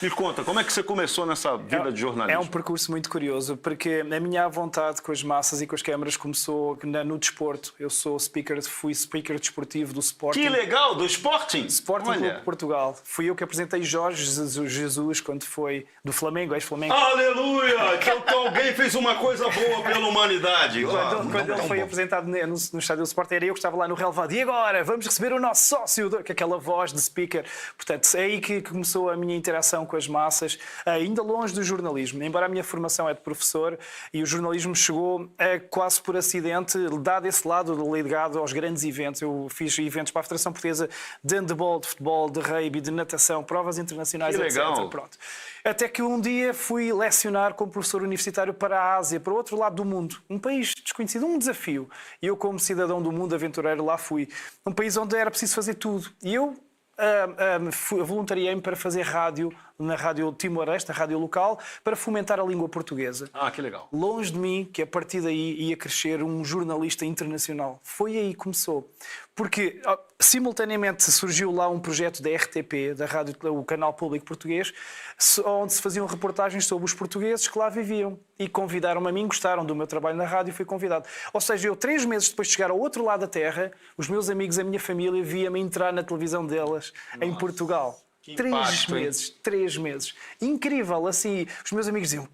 Me conta, como é que você começou nessa vida de jornalismo? É um percurso muito curioso, porque a minha vontade com as massas e com as câmaras começou no desporto. Eu fui speaker desportivo do Sporting. Que legal, do Sporting? Sporting Clube de Portugal. Fui eu que apresentei Jorge Jesus quando foi do Flamengo, ex-Flamengo. Aleluia! Então alguém fez uma coisa boa pela humanidade. Quando ele foi apresentado no estádio do Sporting, era eu que estava lá no relevado. E agora? Vamos receber o nosso sócio, com aquela voz de speaker. Portanto, é aí que começou a minha interação com as massas, ainda longe do jornalismo. Embora a minha formação é de professor e o jornalismo chegou quase por acidente, dado esse lado ligado aos grandes eventos. Eu fiz eventos para a Federação Portuguesa de handebol, de futebol, de rugby, de natação, provas internacionais, que legal. etc. Pronto. Até que um dia fui lecionar como professor universitário para a Ásia, para o outro lado do mundo. Um país desconhecido, um desafio. E eu, como cidadão do mundo aventureiro, lá fui. Um país onde era preciso fazer tudo. E eu voluntariei-me para fazer rádio na Rádio Timor-Leste, a rádio local, para fomentar a língua portuguesa. Ah, que legal. Longe de mim que a partir daí ia crescer um jornalista internacional. Foi aí que começou. Porque simultaneamente surgiu lá um projeto da RTP, da rádio, o Canal Público Português, onde se faziam reportagens sobre os portugueses que lá viviam. E convidaram-me a mim, gostaram do meu trabalho na rádio e fui convidado. Ou seja, eu 3 meses depois de chegar ao outro lado da terra, os meus amigos, a minha família, via-me entrar na televisão delas, em Portugal. 3 meses. Incrível, assim. Os meus amigos diziam,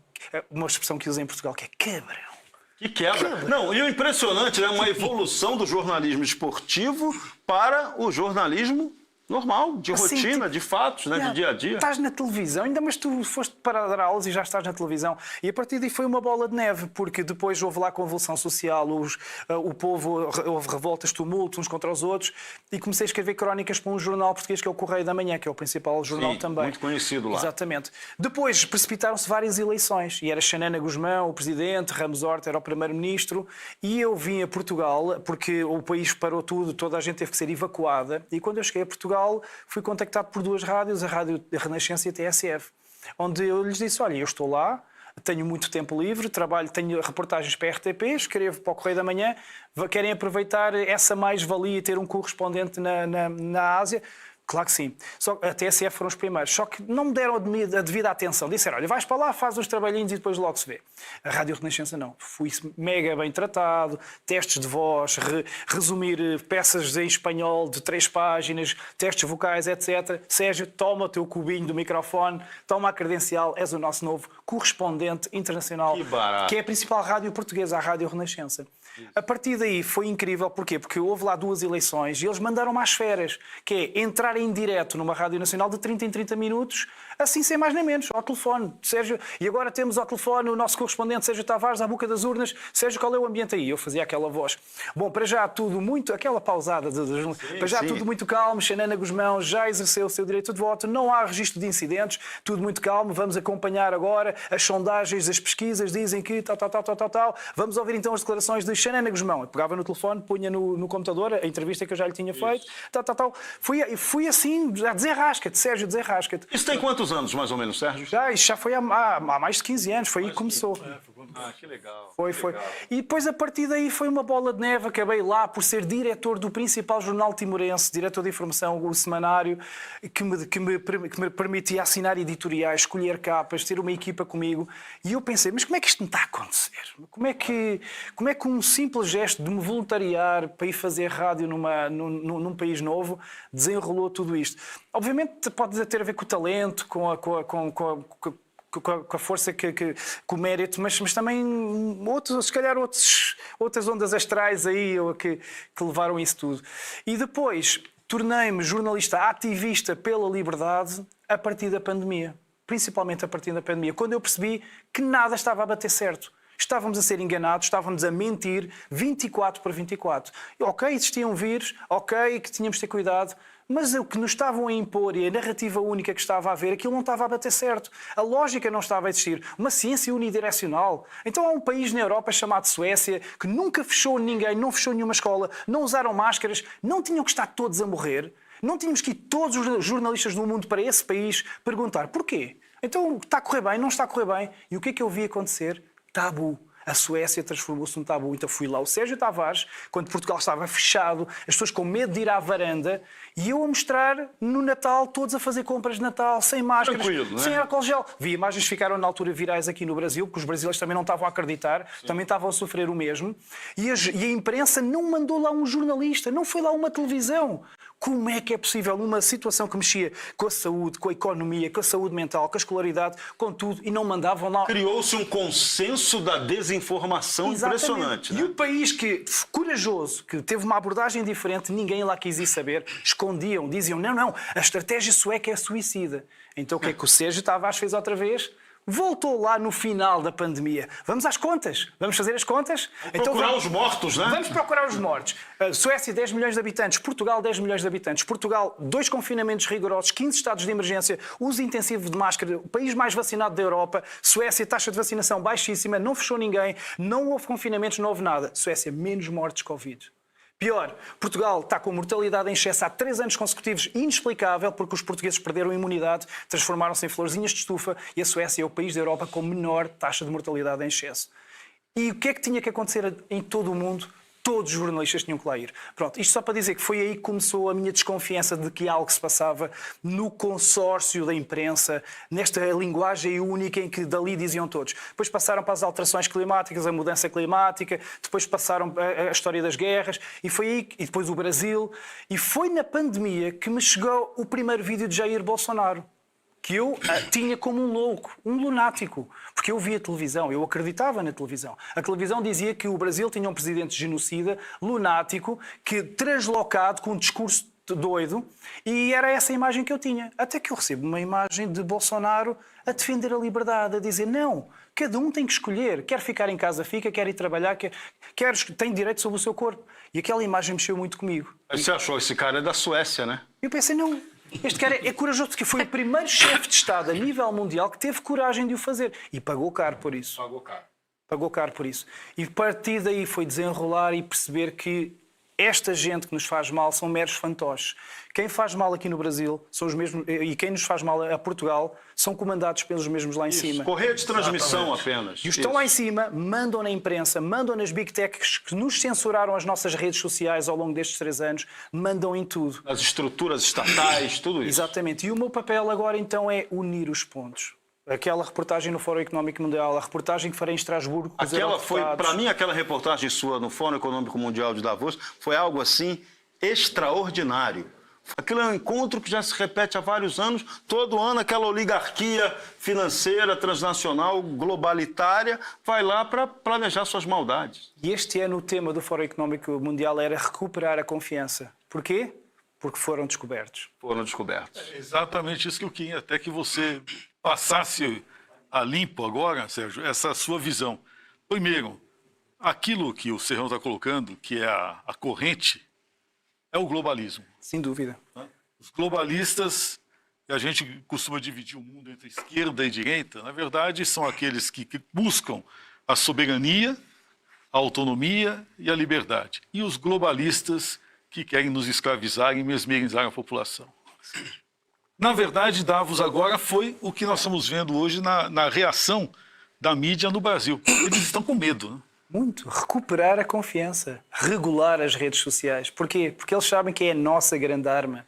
uma expressão que usam em Portugal, que é cabrão. Que quebra. Não, e o impressionante é uma evolução do jornalismo esportivo para o jornalismo normal, de rotina, de fatos, né, de dia a dia. Estás na televisão, ainda mas tu foste para dar aulas e já estás na televisão. E a partir daí foi uma bola de neve, porque depois houve lá convulsão social, o povo, houve revoltas, tumultos uns contra os outros, e comecei a escrever crónicas para um jornal português que é o Correio da Manhã, que é o principal jornal. Sim, também. muito conhecido lá. Exatamente. Depois precipitaram-se várias eleições, e era Xanana Guzmão, o presidente, Ramos Horta era o primeiro-ministro, e eu vim a Portugal, porque o país parou tudo, toda a gente teve que ser evacuada, e quando eu cheguei a Portugal, fui contactado por 2 rádios, a Rádio Renascença e a TSF, onde eu lhes disse, olha, eu estou lá, tenho muito tempo livre, tenho reportagens para a RTP, escrevo para o Correio da Manhã, querem aproveitar essa mais-valia e ter um correspondente na Ásia? Claro que sim. Só a TSF foram os primeiros. Só que não me deram a devida atenção. Disseram, olha, vais para lá, faz uns trabalhinhos e depois logo se vê. A Rádio Renascença não. Fui mega bem tratado, testes de voz, resumir peças em espanhol de 3 páginas, testes vocais, etc. Sérgio, toma o teu cubinho do microfone, toma a credencial, és o nosso novo correspondente internacional, que é a principal rádio portuguesa, a Rádio Renascença. A partir daí foi incrível. Porquê? Porque houve lá 2 eleições e eles mandaram-me às férias, que é entrar em direto numa rádio nacional de 30 em 30 minutos, assim sem mais nem menos, ao telefone. Sérgio, e agora temos ao telefone o nosso correspondente Sérgio Tavares, à boca das urnas. Sérgio, qual é o ambiente aí? Eu fazia aquela voz. Bom, para já tudo muito, aquela pausada, para já tudo muito calmo, Xanana Guzmão já exerceu o seu direito de voto, não há registro de incidentes, tudo muito calmo, vamos acompanhar agora as sondagens, as pesquisas dizem que tal. Vamos ouvir então as declarações de Xanana Guzmão. Eu pegava no telefone, punha no computador a entrevista que eu já lhe tinha feito, Fui assim, a desenrasca-te, Sérgio, desenrasca-te. Isso tem quantos anos, mais ou menos, Sérgio? Isso já foi há mais de 15 anos, foi aí que começou. Que legal. Foi. E depois, a partir daí, foi uma bola de neve. Acabei lá por ser diretor do principal jornal timorense, diretor de informação, o semanário, que me permitia assinar editoriais, escolher capas, ter uma equipa comigo. E eu pensei, mas como é que isto me está a acontecer? Como é que um simples gesto de me voluntariar para ir fazer rádio num país novo desenrolou tudo isto? Obviamente pode ter a ver com o talento, com a força, com o mérito, mas também se calhar outras ondas astrais aí que levaram isso tudo. E depois tornei-me jornalista ativista pela liberdade a partir da pandemia. Principalmente a partir da pandemia, quando eu percebi que nada estava a bater certo. Estávamos a ser enganados, estávamos a mentir 24/24. Ok, existia um vírus, ok, que tínhamos de ter cuidado, mas o que nos estavam a impor e a narrativa única que estava a haver, aquilo não estava a bater certo. A lógica não estava a existir. Uma ciência unidirecional. Então há um país na Europa chamado Suécia que nunca fechou ninguém, não fechou nenhuma escola, não usaram máscaras, não tinham que estar todos a morrer. Não tínhamos que ir todos os jornalistas do mundo para esse país perguntar porquê. Então está a correr bem, não está a correr bem. E o que é que eu vi acontecer? Tabu. A Suécia transformou-se num tabu. Então fui lá o Sérgio Tavares, quando Portugal estava fechado, as pessoas com medo de ir à varanda, e eu a mostrar no Natal, todos a fazer compras de Natal, sem máscaras, sem álcool gel. Vi imagens que ficaram na altura virais aqui no Brasil, porque os brasileiros também não estavam a acreditar, também estavam a sofrer o mesmo. E a imprensa não mandou lá um jornalista, não foi lá uma televisão. Como é que é possível numa situação que mexia com a saúde, com a economia, com a saúde mental, com a escolaridade, com tudo, e não mandavam lá... Criou-se um consenso da desinformação impressionante. Né? E o país que, corajoso, que teve uma abordagem diferente, ninguém lá quis ir saber, escondiam, diziam, não, a estratégia sueca é suicida. Então o que é que o Sérgio Tavares fez outra vez? Voltou lá no final da pandemia. Vamos às contas. Vamos fazer as contas. Procurar os mortos, né? Vamos procurar os mortos. Suécia, 10 milhões de habitantes. Portugal, 10 milhões de habitantes. Portugal, 2 confinamentos rigorosos, 15 estados de emergência, uso intensivo de máscara, o país mais vacinado da Europa. Suécia, taxa de vacinação baixíssima, não fechou ninguém, não houve confinamentos, não houve nada. Suécia, menos mortes Covid. Pior, Portugal está com mortalidade em excesso há 3 anos consecutivos, inexplicável, porque os portugueses perderam a imunidade, transformaram-se em florzinhas de estufa, e a Suécia é o país da Europa com menor taxa de mortalidade em excesso. E o que é que tinha que acontecer em todo o mundo? Todos os jornalistas tinham que lá ir. Pronto, isto só para dizer que foi aí que começou a minha desconfiança de que algo se passava no consórcio da imprensa, nesta linguagem única em que dali diziam todos. Depois passaram para as alterações climáticas, a mudança climática, depois passaram a história das guerras, e foi aí, e depois o Brasil. E foi na pandemia que me chegou o primeiro vídeo de Jair Bolsonaro, que eu tinha como um louco, um lunático, porque eu via televisão, eu acreditava na televisão. A televisão dizia que o Brasil tinha um presidente genocida, lunático, que translocado com um discurso doido, e era essa a imagem que eu tinha. Até que eu recebo uma imagem de Bolsonaro a defender a liberdade, a dizer não, cada um tem que escolher, quer ficar em casa fica, quer ir trabalhar, tem direito sobre o seu corpo. E aquela imagem mexeu muito comigo. Mas você achou, esse cara é da Suécia, né? Eu pensei, não... Este cara é corajoso porque foi o primeiro chefe de Estado a nível mundial que teve coragem de o fazer. E pagou caro por isso. Pagou caro por isso. E a partir daí foi desenrolar e perceber que esta gente que nos faz mal são meros fantoches. Quem faz mal aqui no Brasil são os mesmos, e quem nos faz mal a Portugal são comandados pelos mesmos lá em cima. Correia de transmissão apenas. E os que estão lá em cima mandam na imprensa, mandam nas big techs que nos censuraram as nossas redes sociais ao longo destes 3 anos, mandam em tudo. As estruturas estatais, tudo isso. Exatamente. E o meu papel agora então é unir os pontos. Aquela reportagem no Fórum Económico Mundial, a reportagem que farei em Estrasburgo. Aquela foi, para mim, aquela reportagem sua no Fórum Econômico Mundial de Davos foi algo assim extraordinário. Aquilo é um encontro que já se repete há vários anos, todo ano aquela oligarquia financeira, transnacional, globalitária, vai lá para planejar suas maldades. E este ano o tema do Fórum Económico Mundial era recuperar a confiança. Porquê? Porque foram descobertos. Foram descobertos. É exatamente isso que eu queria, até que você passasse a limpo agora, Sérgio, essa sua visão. Primeiro, aquilo que o Serrão está colocando, que é a corrente, é o globalismo. Sem dúvida. Os globalistas, a gente costuma dividir o mundo entre esquerda e direita, na verdade são aqueles que buscam a soberania, a autonomia e a liberdade. E os globalistas que querem nos escravizar e mesmerizar a população. Na verdade, Davos agora foi o que nós estamos vendo hoje na reação da mídia no Brasil. Eles estão com medo, né? Muito. Recuperar a confiança. Regular as redes sociais. Porquê? Porque eles sabem que é a nossa grande arma.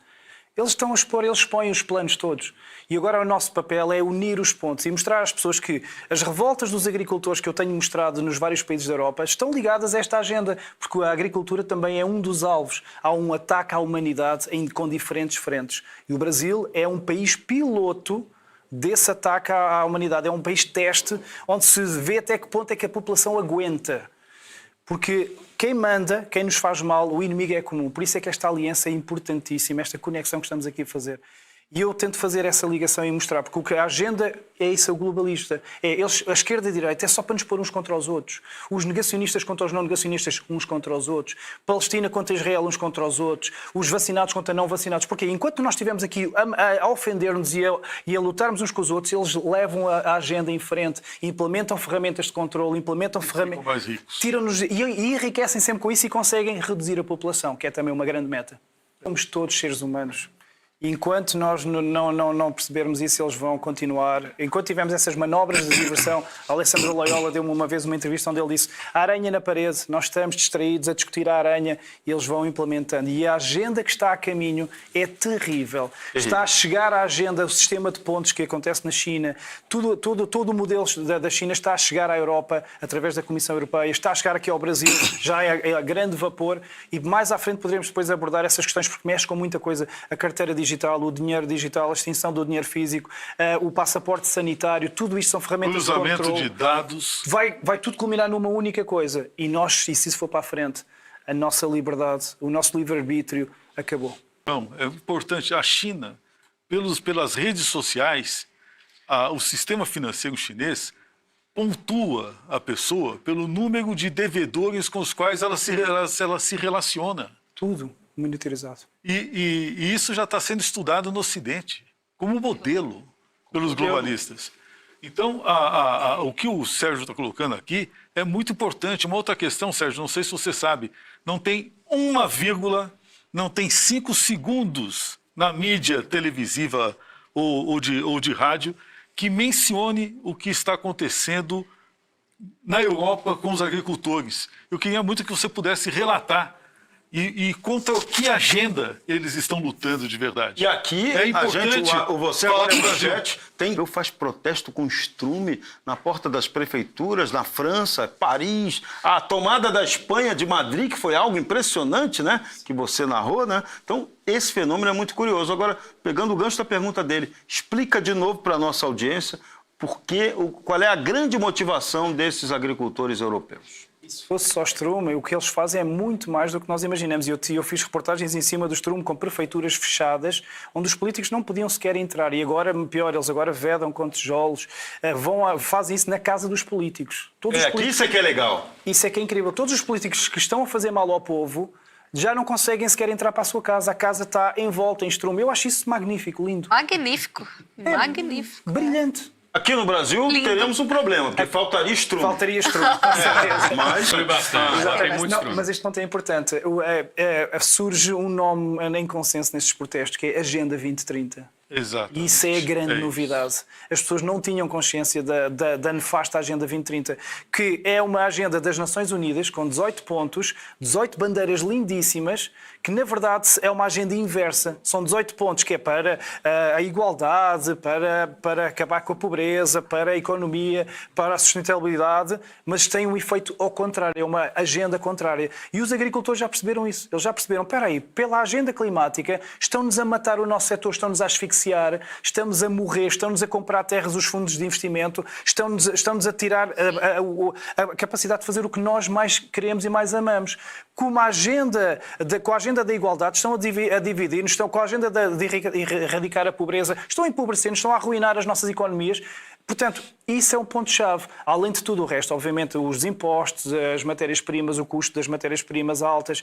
Eles estão a expor, eles expõem os planos todos. E agora o nosso papel é unir os pontos e mostrar às pessoas que as revoltas dos agricultores que eu tenho mostrado nos vários países da Europa estão ligadas a esta agenda, porque a agricultura também é um dos alvos. Há um ataque à humanidade com diferentes frentes. E o Brasil é um país piloto desse ataque à humanidade. É um país teste onde se vê até que ponto é que a população aguenta. Porque quem manda, quem nos faz mal, o inimigo é comum. Por isso é que esta aliança é importantíssima, esta conexão que estamos aqui a fazer. E eu tento fazer essa ligação e mostrar, porque a agenda é isso, é o globalista. A esquerda e a direita é só para nos pôr uns contra os outros. Os negacionistas contra os não negacionistas, uns contra os outros. Palestina contra Israel, uns contra os outros. Os vacinados contra não vacinados. Porque enquanto nós estivermos aqui a ofender-nos e a lutarmos uns com os outros, eles levam a agenda em frente, implementam ferramentas de controle, implementam ferramentas... mais ricos. Tiram-nos e enriquecem sempre com isso e conseguem reduzir a população, que é também uma grande meta. Somos todos seres humanos. Enquanto nós não percebermos isso, eles vão continuar. Enquanto tivermos essas manobras de diversão, Alessandro Loyola deu-me uma vez uma entrevista onde ele disse: a aranha na parede, nós estamos distraídos a discutir a aranha e eles vão implementando. E a agenda que está a caminho é terrível. Está a chegar à agenda, o sistema de pontos que acontece na China, todo o modelo da China está a chegar à Europa através da Comissão Europeia, está a chegar aqui ao Brasil, já é a grande vapor, e mais à frente poderemos depois abordar essas questões porque mexe com muita coisa. A carteira digital, o dinheiro digital, a extinção do dinheiro físico, o passaporte sanitário, tudo isto são ferramentas de controle. Cruzamento de dados. Vai tudo culminar numa única coisa. E nós, e se isso for para a frente, a nossa liberdade, o nosso livre-arbítrio acabou. Não, é importante. A China, pelas redes sociais, o sistema financeiro chinês pontua a pessoa pelo número de devedores com os quais ela se relaciona. Tudo monitorizado. E isso já está sendo estudado no Ocidente, como modelo pelos globalistas. Então, o que o Sérgio está colocando aqui é muito importante. Uma outra questão, Sérgio, não sei se você sabe, não tem uma vírgula, não tem 5 segundos na mídia televisiva ou de rádio que mencione o que está acontecendo na Europa com os agricultores. Eu queria muito que você pudesse relatar e contra que agenda eles estão lutando de verdade. E aqui, é importante você agora é manchete, eu faço protesto com estrume na porta das prefeituras, na França, Paris, a tomada da Espanha, de Madrid, que foi algo impressionante, né? Que você narrou, né? Então, esse fenômeno é muito curioso. Agora, pegando o gancho da pergunta dele, explica de novo para a nossa audiência qual é a grande motivação desses agricultores europeus. Se fosse só Strume, o que eles fazem é muito mais do que nós imaginamos. Eu fiz reportagens em cima do Strume com prefeituras fechadas, onde os políticos não podiam sequer entrar. E agora, pior, eles agora vedam com tijolos, fazem isso na casa dos políticos. Isso é que é legal. Isso é que é incrível. Todos os políticos que estão a fazer mal ao povo já não conseguem sequer entrar para a sua casa. A casa está envolta em Strume. Eu acho isso magnífico, lindo. Magnífico. Magnífico. Brilhante. Aqui no Brasil teremos um problema, porque faltaria estrume. Faltaria estrume, com certeza. Mas Foi bastante, lá tem muito estrume. Mas este ponto é importante. Surge um nome em consenso nestes protestos, que é Agenda 2030. Exato. E isso é a grande novidade. As pessoas não tinham consciência da nefasta Agenda 2030, que é uma agenda das Nações Unidas com 18 pontos, 18 bandeiras lindíssimas, que na verdade é uma agenda inversa. São 18 pontos que é para a igualdade, para acabar com a pobreza, para a economia, para a sustentabilidade, mas tem um efeito ao contrário, é uma agenda contrária. E os agricultores já perceberam isso. Eles já perceberam, espera aí, pela agenda climática estão-nos a matar o nosso setor, estão-nos a asfixiar, estamos a morrer, estão-nos a comprar terras os fundos de investimento, estão-nos a tirar a capacidade de fazer o que nós mais queremos e mais amamos. Com a agenda da igualdade, estão a dividir-nos, estão com a agenda de erradicar a pobreza, estão a empobrecer-nos, estão a arruinar as nossas economias. Portanto, isso é um ponto-chave. Além de tudo o resto, obviamente, os impostos, as matérias-primas, o custo das matérias-primas altas,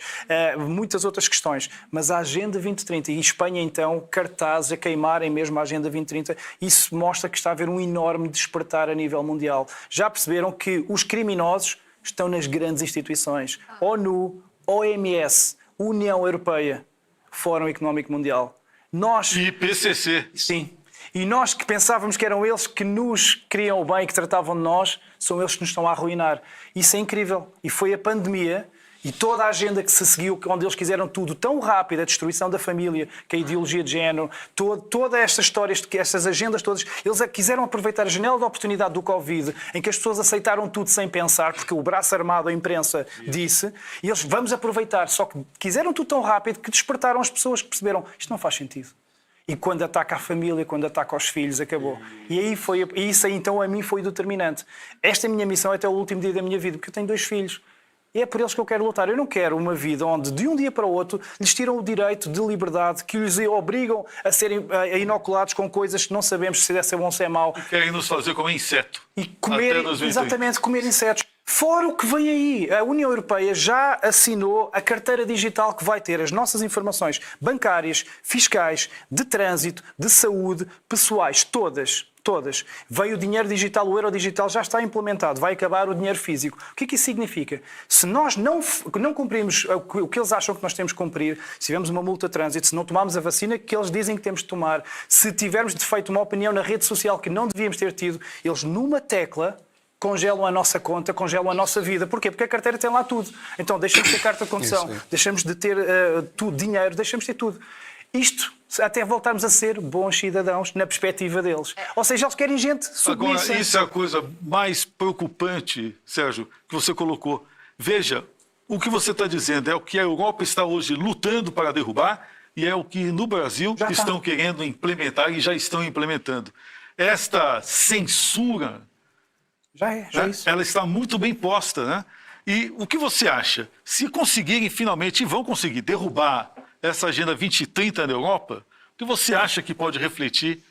muitas outras questões. Mas a Agenda 2030, e Espanha, então, cartazes a queimarem mesmo a Agenda 2030, isso mostra que está a haver um enorme despertar a nível mundial. Já perceberam que os criminosos estão nas grandes instituições. ONU, OMS, União Europeia, Fórum Económico Mundial. E PCC. Sim. E nós que pensávamos que eram eles que nos queriam o bem e que tratavam de nós, são eles que nos estão a arruinar. Isso é incrível. E foi a pandemia e toda a agenda que se seguiu, onde eles quiseram tudo tão rápido, a destruição da família, que a ideologia de género, todas estas histórias, estas agendas todas, eles quiseram aproveitar a janela de oportunidade do Covid, em que as pessoas aceitaram tudo sem pensar, porque o braço armado, a imprensa, disse, e eles, vamos aproveitar. Só que quiseram tudo tão rápido que despertaram as pessoas que perceberam, isto não faz sentido. E quando ataca a família, quando ataca os filhos, acabou. E isso aí então a mim foi determinante. Esta é a minha missão até o último dia da minha vida, porque eu tenho 2 filhos. E é por eles que eu quero lutar. Eu não quero uma vida onde, de um dia para o outro, lhes tiram o direito de liberdade, que lhes obrigam a serem inoculados com coisas que não sabemos se é bom ou se é mau. Querem nos fazer como inseto. E comer, exatamente, comer insetos. Fora o que vem aí, a União Europeia já assinou a carteira digital que vai ter as nossas informações bancárias, fiscais, de trânsito, de saúde, pessoais, todas Todas. Veio o dinheiro digital, o euro digital já está implementado, vai acabar o dinheiro físico. O que é que isso significa? Se nós não cumprirmos o que eles acham que nós temos que cumprir, se tivermos uma multa de trânsito, se não tomarmos a vacina que eles dizem que temos de tomar, se tivermos feito uma opinião na rede social que não devíamos ter tido, eles numa tecla congelam a nossa conta, congelam a nossa vida. Porquê? Porque a carteira tem lá tudo. Então deixamos de ter carta de condução, deixamos de ter tudo, dinheiro, deixamos de ter tudo. Isto até voltarmos a ser bons cidadãos na perspectiva deles. Ou seja, eles querem gente submissa. Agora, isso é a coisa mais preocupante, Sérgio, que você colocou. Veja, o que você está dizendo é o que a Europa está hoje lutando para derrubar e é o que no Brasil estão querendo implementar e já estão implementando. Esta censura, ela está muito bem posta, né? E o que você acha? Se conseguirem finalmente, e vão conseguir, derrubar essa Agenda 2030 na Europa, o que você acha que pode refletir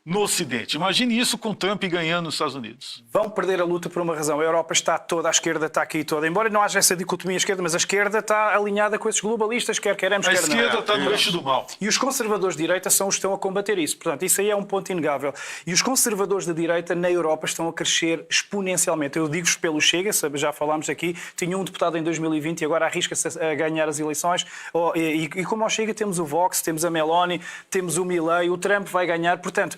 no Ocidente? Imagine isso com Trump ganhando nos Estados Unidos. Vão perder a luta por uma razão. A Europa está toda, a esquerda está aqui toda. Embora não haja essa dicotomia esquerda, mas a esquerda está alinhada com esses globalistas, quer queremos, quer não. A esquerda está no eixo do mal. E os conservadores de direita são os que estão a combater isso. Portanto, isso aí é um ponto inegável. E os conservadores de direita na Europa estão a crescer exponencialmente. Eu digo-vos pelo Chega, já falámos aqui, tinha um deputado em 2020 e agora arrisca-se a ganhar as eleições. E como ao Chega temos o Vox, temos a Meloni, temos o Milei, o Trump vai ganhar. Portanto,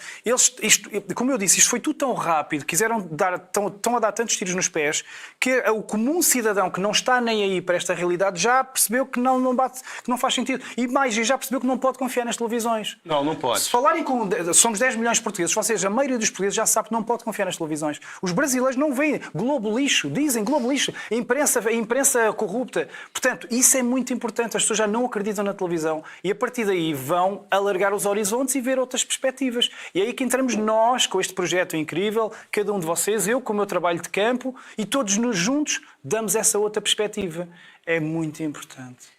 como eu disse, isto foi tudo tão rápido, estão a dar tantos tiros nos pés, que o comum cidadão que não está nem aí para esta realidade já percebeu que não bate, que não faz sentido. E mais, já percebeu que não pode confiar nas televisões. Não pode. Se falarem somos 10 milhões de portugueses, ou seja, a maioria dos portugueses já sabe que não pode confiar nas televisões. Os brasileiros não veem Globo lixo, dizem Globo lixo, a imprensa corrupta. Portanto, isso é muito importante. As pessoas já não acreditam na televisão e a partir daí vão alargar os horizontes e ver outras perspectivas. E é aí que entramos nós, com este projeto incrível, cada um de vocês, eu com o meu trabalho de campo, e todos nós juntos damos essa outra perspectiva. É muito importante.